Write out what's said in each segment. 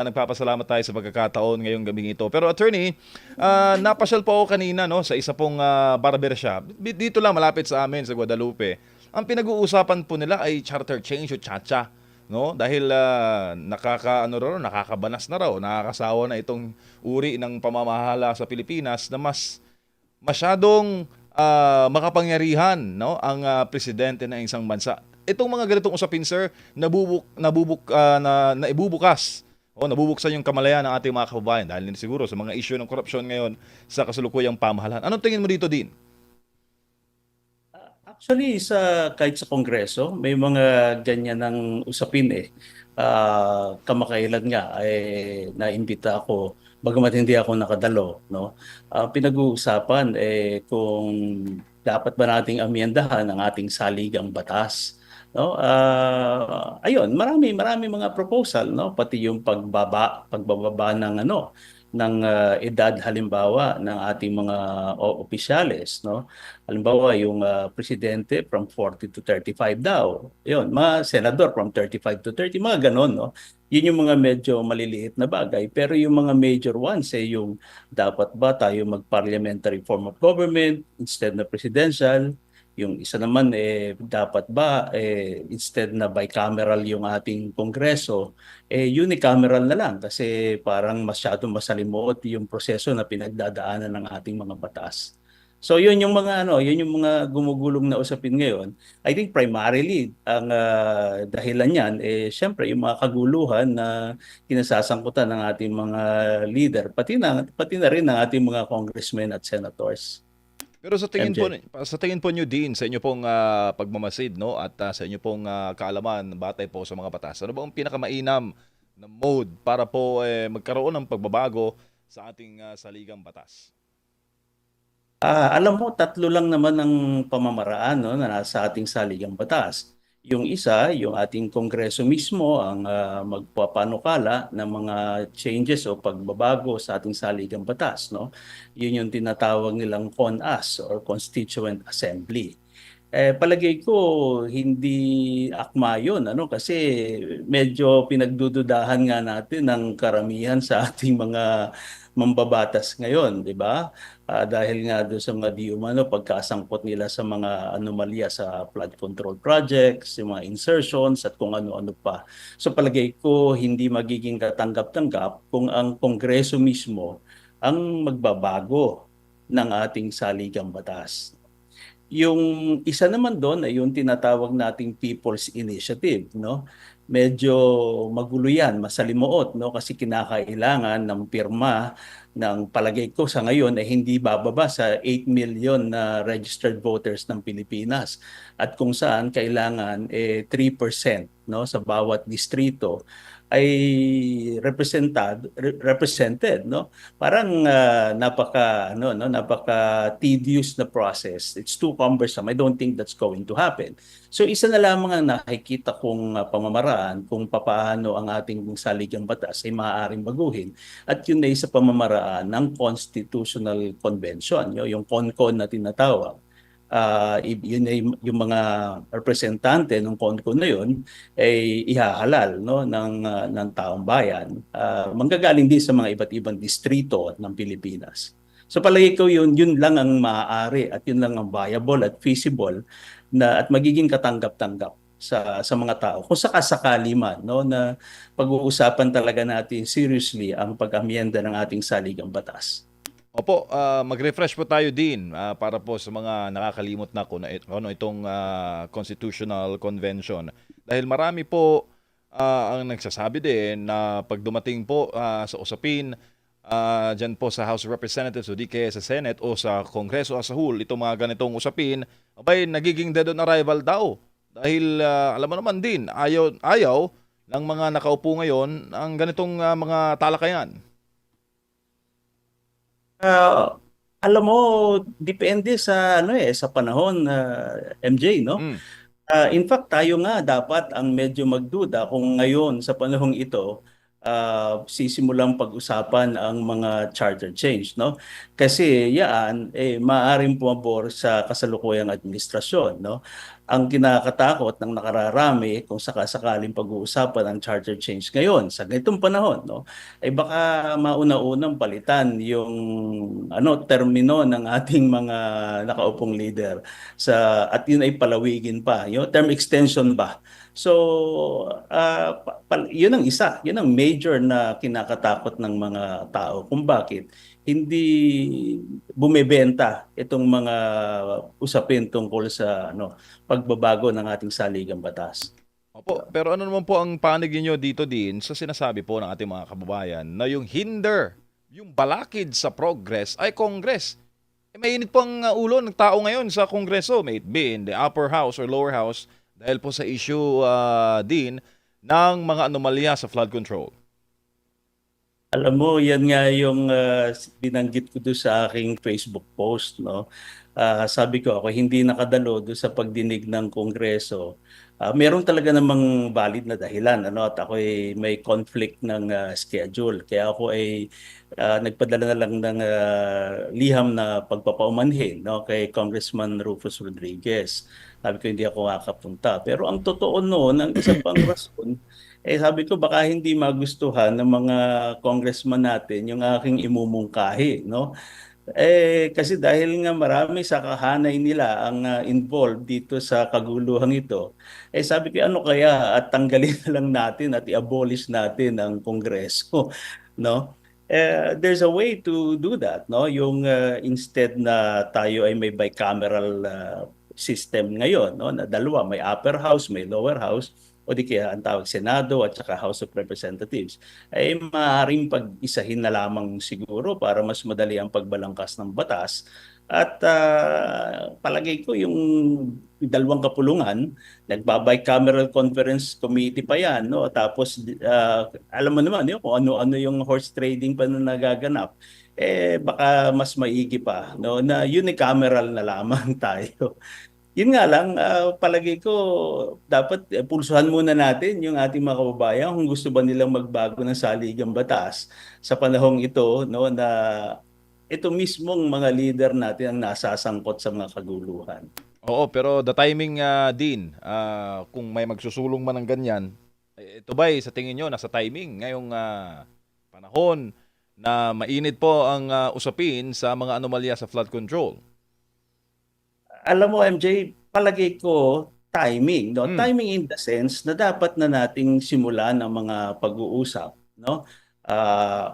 Nagpapasalamat tayo sa pagkakataon ngayong gabing ito. Pero attorney, napasyal po ako kanina no sa isa pong barber shop. Dito lang malapit sa amin sa Guadalupe. Ang pinag-uusapan po nila ay charter change o chacha, no? Dahil nakakabanas na raw, nakakasawa na itong uri ng pamamahala sa Pilipinas na mas masyadong makapangyarihan, no, ang presidente ng isang bansa. Itong mga ganitong usapin, sir, naibubukas o nabubuksan yung kamalayan ng ating mga kababayan dahil din siguro sa mga issue ng korupsyon ngayon sa kasalukuyang pamahalaan. Anong tingin mo dito, din? Actually, kahit sa Kongreso, may mga ganyan ng usapin eh. Kamakailan nga, naimbita ako, bagamat hindi ako nakadalo, no? Pinag-uusapan kung dapat ba nating amyendahan ang ating saligang batas. No? Ayun, marami mga proposal, no? Pati yung pagbababa ng edad halimbawa ng ating mga opisyales, no? Halimbawa yung presidente from 40 to 35 daw. Yun, mga senador from 35 to 30, mga ganon, no? Yun yung mga medyo maliliit na bagay. Pero yung mga major ones, yung dapat ba tayo mag-parliamentary form of government instead na presidential? Yung isa naman, dapat ba instead na bicameral yung ating kongreso, unicameral na lang kasi parang masyadong masalimuot yung proseso na pinagdadaanan ng ating mga batas. So yun yung mga yun yung mga gumugulong na usapin ngayon. I think primarily ang dahilan niyan syempre yung mga kaguluhan na kinasasangkutan ng ating mga leader pati na rin ng ating mga congressmen at senators. Pero MJ. sa tingin po niyo din sa inyo pong pagmamasid, no, at sa inyo pong kaalaman batay po sa mga batas. Ano ba ang pinakamainam na mode para po magkaroon ng pagbabago sa ating saligang batas? Alam mo, tatlo lang naman ang pamamaraan, no, na nasa ating saligang batas. Yung isa, yung ating kongreso mismo ang magpapanukala ng mga changes o pagbabago sa ating saligang batas, no? Yun yung tinatawag nilang CONAS or Constituent Assembly. Palagay ko hindi akma yun, kasi medyo pinagdududahan nga natin ng karamihan sa ating mga mambabatas ngayon, di ba? Dahil nga doon sa mga di umano pagkasangkot nila sa mga anomalya sa flood control projects, yung mga insertions at kung ano-ano pa. So palagay ko hindi magiging katanggap-tanggap kung ang Kongreso mismo ang magbabago ng ating saligang batas. Yung isa naman doon ay yung tinatawag nating People's Initiative, no? Medyo magulo yan, masalimuot, no? Kasi kinakailangan ng pirma ng palagay ko sa ngayon ay hindi bababa sa 8 million na registered voters ng Pilipinas. At kung saan kailangan 3%, no, sa bawat distrito ay represented, no? Parang napaka tedious na process. It's too cumbersome. I don't think that's going to happen. So isa na lamang ang nakikita kong pamamaraan kung papaano ang ating saligang batas ay maaaring baguhin. At yun ay sa pamamaraan ng Constitutional Convention, yung CONCON na tinatawag. Yun ay yung mga representante ng CONCON na yun ay ihahalal, no, ng taong bayan. Manggagaling din sa mga iba't ibang distrito ng Pilipinas. So palagi ko yun lang ang maaari at yun lang ang viable at feasible na at magiging katanggap-tanggap sa mga tao. Kung sakasakali man, no, na pag-uusapan talaga natin seriously ang pag-amyenda ng ating saligang batas. Opo, mag-refresh po tayo din para po sa mga nakakalimot na kung ano itong Constitutional Convention. Dahil marami po ang nagsasabi din na pag dumating po sa usapin dyan po sa House of Representatives o di kaya sa Senate o sa Kongreso as a whole, itong mga ganitong usapin, abay nagiging dead on arrival daw. Dahil alam mo naman din, ayaw ng mga nakaupo ngayon ang ganitong mga talakayan. Ah, Alam mo, depende sa sa panahon MJ, no? Mm. In fact, tayo nga dapat ang medyo magduda kung ngayon sa panahong ito sisimulang pag-usapan ang mga charter change, no? Kasi yan maaring pumabor sa kasalukuyang administrasyon, no? Ang kinakatakot ng nakararami kung sakasakaling pag-uusapan ang charter change ngayon sa ganitong panahon, no, ay baka mauna-unang palitan yung termino ng ating mga nakaupong leader at yun ay palawigin pa, yung term extension ba. So, yun ang isa, yun ang major na kinakatakot ng mga tao kung bakit hindi bumebenta itong mga usapin tungkol sa pagbabago ng ating saligang batas. Opo, pero ano naman po ang panig niyo dito din sa sinasabi po ng ating mga kababayan na yung hinder, yung balakid sa progress ay Congress? Mainit po ang ulo ng tao ngayon sa Kongreso, may it be in the upper house or lower house, dahil po sa issue din ng mga anomalya sa flood control. Alam mo, yan nga yung binanggit ko doon sa aking Facebook post, no? Sabi ko ako hindi nakadalo doon sa pagdinig ng Kongreso. Meron talaga namang valid na dahilan, ano? At ako ay may conflict ng schedule. Kaya ako ay nagpadala na lang ng liham na pagpapaumanhin, no, kay Congressman Rufus Rodriguez. Sabi ko hindi ako makapunta. Pero ang totoo noon, ang isa pang rason, sabi ko baka hindi magustuhan ng mga congressman natin yung aking imumungkahi, no? Kasi dahil nga marami sa kahanay nila ang involved dito sa kaguluhan ito, sabi ko ano kaya at tanggalin na lang natin at i-abolish natin ang Kongreso, no? There's a way to do that, no? Yung instead na tayo ay may bicameral system ngayon, no, na dalawa, may upper house, may lower house, o di kaya ang tawag Senado at saka House of Representatives, ay maaaring pag-isahin na lamang siguro para mas madali ang pagbalangkas ng batas. At palagay ko yung dalawang kapulungan, nagba-bicameral conference committee pa yan, no? Tapos alam mo naman yun, kung ano-ano yung horse trading pa na nagaganap, baka mas maigi pa, no, na unicameral na lamang tayo. Yun nga lang, palagay ko dapat pulsuhan muna natin yung ating mga kababayan kung gusto ba nilang magbago ng saligang batas sa panahong ito, no, na ito mismong mga leader natin ang nasasangkot sa mga kaguluhan. Oo, pero the timing din, kung may magsusulong man ng ganyan, ito ba'y sa tingin nyo nasa timing ngayong panahon na mainit po ang usapin sa mga anomalya sa flood control? Alam mo, MJ, palagay ko timing, no? Hmm. Timing in the sense na dapat na nating simulan ang mga pag-uusap, no?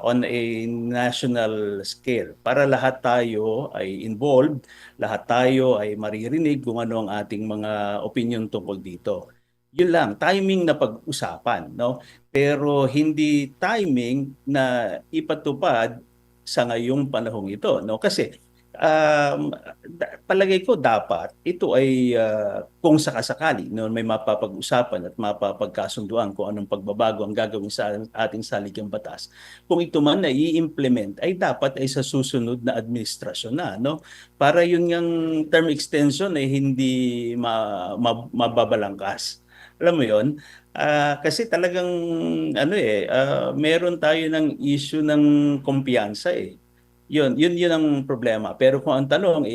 On a national scale para lahat tayo ay involved, lahat tayo ay maririnig kung ano ang ating mga opinion tungkol dito. Yun lang, timing na pag-usapan, no? Pero hindi timing na ipatupad sa ngayong panahong ito, no? Kasi palagay ko dapat ito ay kung sakasakali no, may mapapag-usapan at mapapagkasunduan kung anong pagbabago ang gagawin sa ating saligang batas. Kung ito man na i-implement ay dapat ay sa susunod na administrasyon na, no? Para yun yung term extension ay hindi mababalangkas. Alam mo yon? Kasi talagang meron tayo ng issue ng kumpiyansa eh. Yun ang problema. Pero kung ang tanong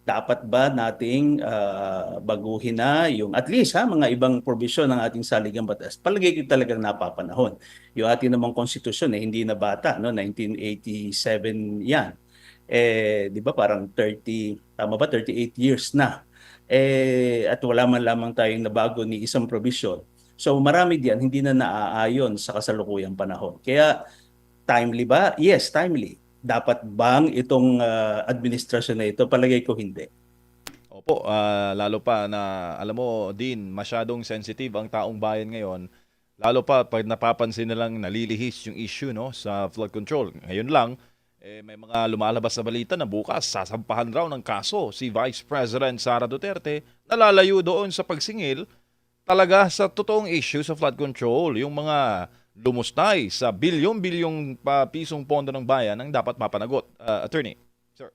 dapat ba nating baguhin na yung at least mga ibang provision ng ating saligang batas? Palagay ko talagang napapanahon. Yung ating namang konstitusyon hindi na bata, no? 1987 yan. Di ba parang 38 years na. At wala man lamang tayong nabago ni isang provision. So marami diyan hindi na naaayon sa kasalukuyang panahon. Kaya timely ba? Yes, timely. Dapat bang itong administrasyon na ito? Palagay ko hindi. Opo, lalo pa na alam mo din masyadong sensitive ang taong bayan ngayon. Lalo pa pag napapansin nilang nalilihis yung issue no sa flood control. Ngayon lang may mga lumalabas na balita na bukas sasampahan raw ng kaso si Vice President Sara Duterte na lalayo doon sa pagsingil talaga sa totoong issue sa flood control. Yung mga lumustay sa bilyon-bilyong pisong pondo ng bayan ang dapat mapanagot. Attorney, sir.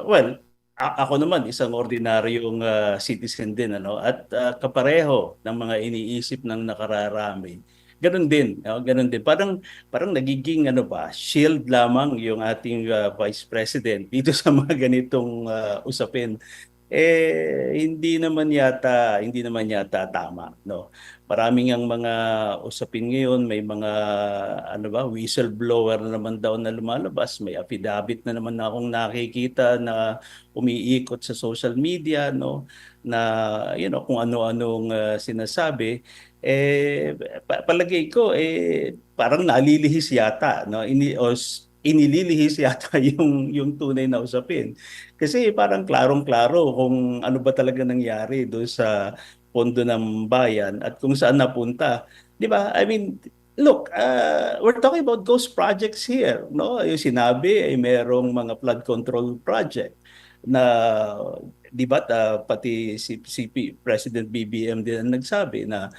Well, ako naman isang ordinaryong citizen din ano at kapareho ng mga iniisip ng nakararami. Ganun din, ganun din. Parang nagiging shield lamang yung ating Vice President dito sa mga ganitong usapin hindi naman yata tama, no. Maraming ang mga usapin ngayon, may mga ano ba, whistleblower na naman daw na lumalabas, may affidavit na naman na akong nakikita na umiikot sa social media, no, na kung ano-anong sinasabi. Palagay ko parang nalilihis yata, no, inililihis yata yung tunay na usapin. Kasi parang klarong-klaro kung ano ba talaga nangyari doon sa pondo ng bayan at kung saan napunta. 'Di ba? I mean, look, we're talking about ghost projects here, no? Yung sinabi ay merong mga flood control project na 'di ba pati si President BBM din ang nagsabi na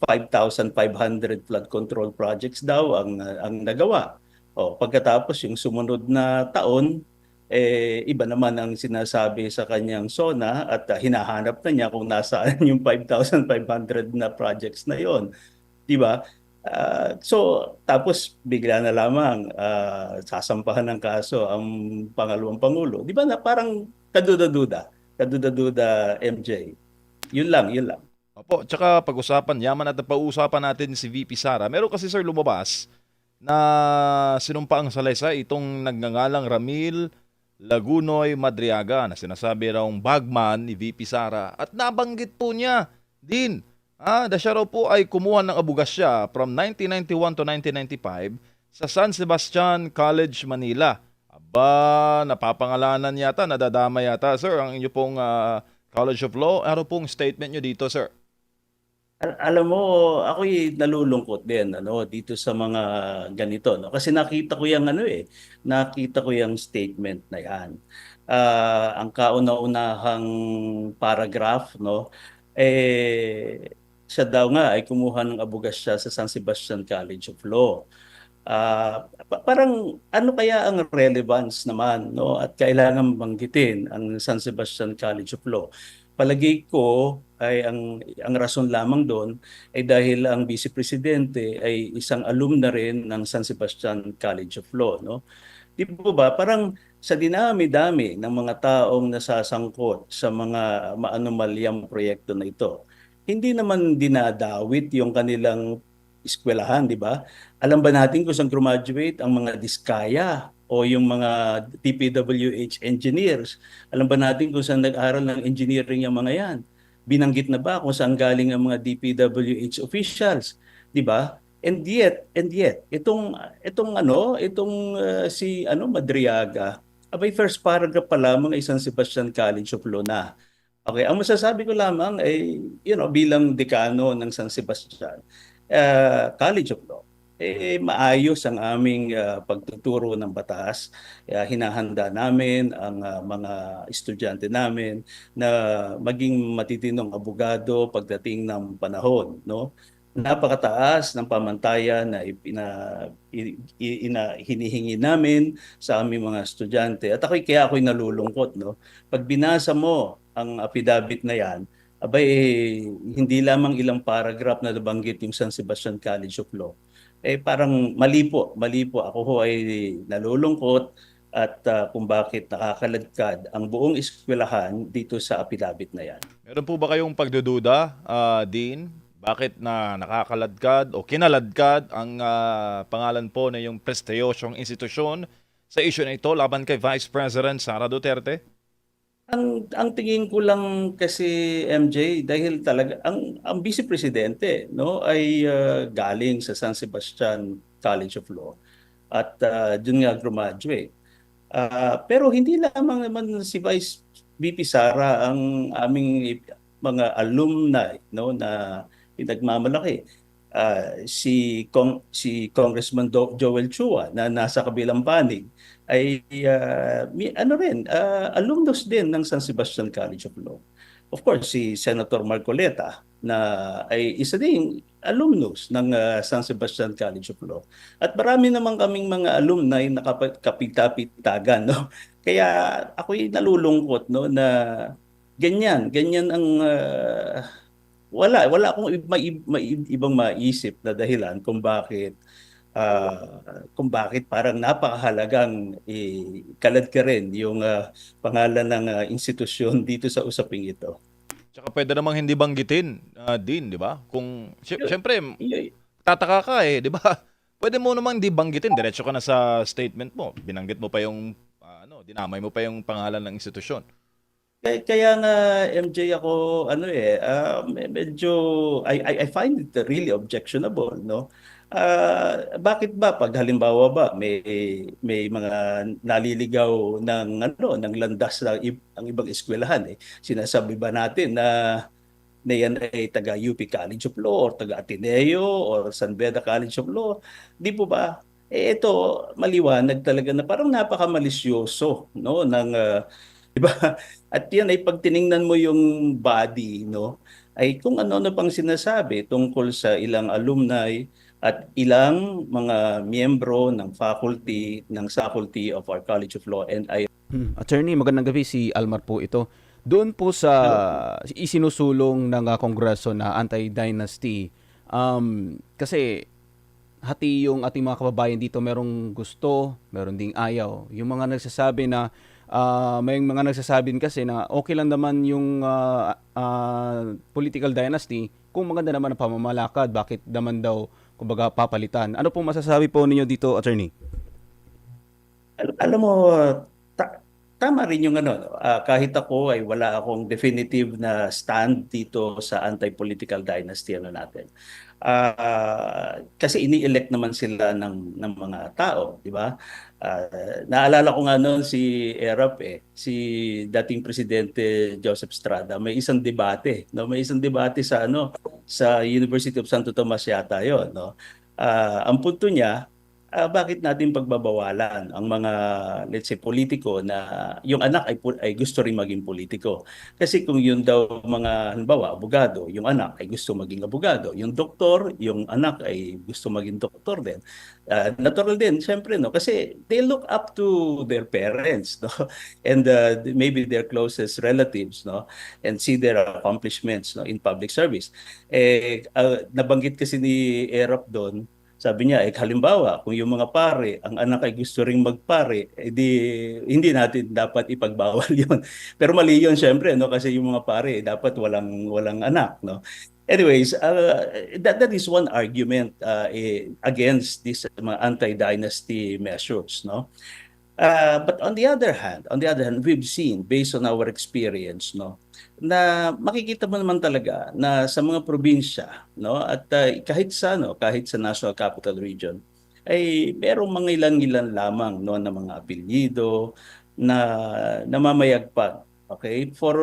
5,500 flood control projects daw ang nagawa. O pagkatapos yung sumunod na taon iba naman ang sinasabi sa kanyang SONA at hinahanap na niya kung nasaan yung 5,500 na projects na yon, 'di ba? So tapos bigla na lamang sasampahan ng kaso ang pangalawang pangulo. 'Di ba na parang kaduda-duda MJ. Yun lang, yun lang. Opo, tsaka pag-usapan, yaman at pausapan natin si VP Sara. Meron kasi sir lumabas na sinumpa ang salaysay itong nagngangalang Ramil Lagunoy Madriaga na sinasabi raw bagman ni VP Sara at nabanggit po niya din na siya raw po ay kumuha ng abugasya from 1991 to 1995 sa San Sebastian College, Manila. Aba, napapangalanan yata, nadadama yata sir ang inyo pong College of Law. Ano pong statement nyo dito sir? Alam mo, ako'y nalulungkot din dito sa mga ganito, no. Kasi nakita ko yung statement na 'yan. Ang kauna-unahang paragraph, no, siya daw nga ay kumuha ng abugasya sa San Sebastian College of Law. Parang ano kaya ang relevance naman, no, at kailangan banggitin ang San Sebastian College of Law. Palagay ko ay ang rason lamang doon ay dahil ang Vice Presidente ay isang alumna rin ng San Sebastian College of Law, no. Di po ba parang sa dinami-dami ng mga taong nasasangkot sa mga maanumalyang proyekto na ito, hindi naman dinadawit yung kanilang eskwelahan, di ba? Alam ba natin kung saan graduate ang mga Diskaya o yung mga DPWH engineers? Alam ba natin kung saan nag-aral ng engineering yung mga yan? Binanggit na ba kung saan galing ang mga DPWH officials, 'di ba? And yet si Madriaga, abay first paragraph pa lamang ay San Sebastian College of Law na. Okay, ang masasabi ko lamang ay bilang dekano ng San Sebastian College of Law, maayos ang aming pagtuturo ng batas. Hinahanda namin ang mga estudyante namin na maging matitinong abogado pagdating ng panahon, no? Napakataas ng pamantayan na hinihingi namin sa aming mga estudyante. At kaya ako'y nalulungkot, no? Pag binasa mo ang affidavit na yan, abay, hindi lamang ilang paragraph na nabanggit yung San Sebastian College of Law. Parang mali po. Ako ho ay nalulungkot at kung bakit nakakaladkad ang buong eskwelahan dito sa affidavit na yan. Meron po ba kayong pagdududa, Dean? Bakit na nakakaladkad o kinaladkad ang pangalan po na yung prestiyosyong institusyon sa issue na ito laban kay Vice President Sara Duterte? Ang tingin ko lang kasi MJ dahil talaga ang Vice Presidente, no, ay galing sa San Sebastian College of Law at dun nga graduate. Pero hindi lamang naman si VP Sara ang aming mga alumni, no, na pinagmamalaki. Si Congressman Joel Chua na nasa kabilang panig ay alumnus din ng San Sebastian College of Law. Of course, si Senator Marcoleta na ay isa ding alumnus ng San Sebastian College of Law. At marami naman kaming mga alumni na kapitapitagan, no. Kaya ako'y nalulungkot, no, na ganyan ang wala akong ibang maisip na dahilan kung bakit kung bakit parang napakahalagang ikalad ka rin yung pangalan ng institusyon dito sa usaping ito. Tsaka pwede namang hindi banggitin, din, 'di ba? Kung Yun, siyempre yun, tataka ka, 'di ba? Pwede mo namang hindi banggitin, diretso ka na sa statement mo. Binanggit mo pa yung dinamay mo pa yung pangalan ng institusyon. kaya nga MJ ako medyo I find it really objectionable, no? Bakit ba pag halimbawa ba may mga naliligaw ng landas ang ibang eskwelahan, sinasabi ba natin na yan ay taga UP College of Law or taga Ateneo or San Beda College of Law? Di po ba? Ito maliwanag talaga na parang napakamalisyoso, no, ng 'di ba? At yan ay pag tiningnan mo yung body, no, ay kung ano-ano pang sinasabi tungkol sa ilang alumni at ilang mga miyembro ng faculty of our College of Law. And I Attorney, magandang gabi, si Almar po ito. Doon po sa Hello. isinusulong ng Kongreso na anti-dynasty, kasi hati yung ating mga kababayan dito, merong gusto, meron ding ayaw. Yung mga nagsasabi na, may mga nagsasabi kasi na okay lang naman yung political dynasty kung maganda naman ang pamamalakad, bakit naman daw kumbaga papalitan. Ano pong masasabi po ninyo dito, Attorney? Alam mo, ta- tama rin yung no? Kahit ako ay wala akong definitive na stand dito sa anti-political dynasty natin. Kasi ini-elect naman sila ng mga tao, di ba? Naalala ko nga noon si si dating presidente Joseph Estrada, may isang debate, no? May isang debate sa sa University of Santo Tomas yata 'yon, no? Ang punto niya, bakit natin pagbabawalan ang mga, let's say, politiko na yung anak ay gusto rin maging politiko? Kasi kung yun daw mga, halimbawa, abogado, yung anak ay gusto maging abogado. Yung doktor, yung anak ay gusto maging doktor din. Natural din, syempre, no? Kasi they look up to their parents, no? And maybe their closest relatives, no? And see their accomplishments, no, in public service. Nabanggit kasi ni Erap doon, sabi niya, halimbawa, kung yung mga pare, ang anak ay gusto ring magpare, hindi natin dapat ipagbawal yon. Pero mali yun, syempre, no? Kasi yung mga pare, dapat walang anak, no? Anyways, that is one argument against this mga anti-dynasty measures, no? But on the other hand, we've seen based on our experience, no, na makikita mo naman talaga na sa mga probinsya, no, at kahit sa National Capital Region ay merong mga ilan-ilan lamang, no, na mga apelyido na namamayagpag, okay, for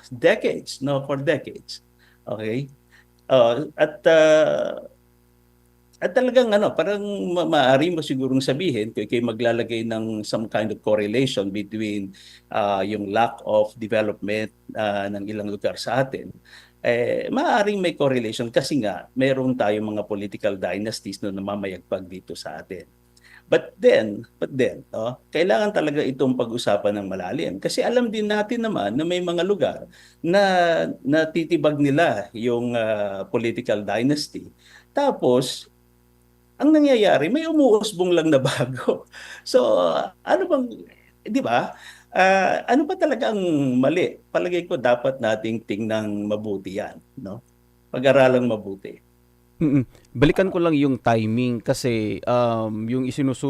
decades, no, for decades. Okay? Uh, at uh, at talagang parang maaari mo sigurong sabihin kung ikay maglalagay ng some kind of correlation between yung lack of development ng ilang lugar sa atin. Maaaring may correlation kasi nga meron tayong mga political dynasties na namamayagpag dito sa atin. But then, no, kailangan talaga itong pag-usapan ng malalim. Kasi alam din natin naman na may mga lugar na natitibag nila yung political dynasty. Tapos, ang nangyayari, may umuusbong lang na bago. So, ano bang, di ba? Ano ba talaga ang mali? Palagay ko dapat nating tingnan mabuti yan, no? Pag-aralang mabuti. Balikan ko lang yung timing kasi yung isinusulong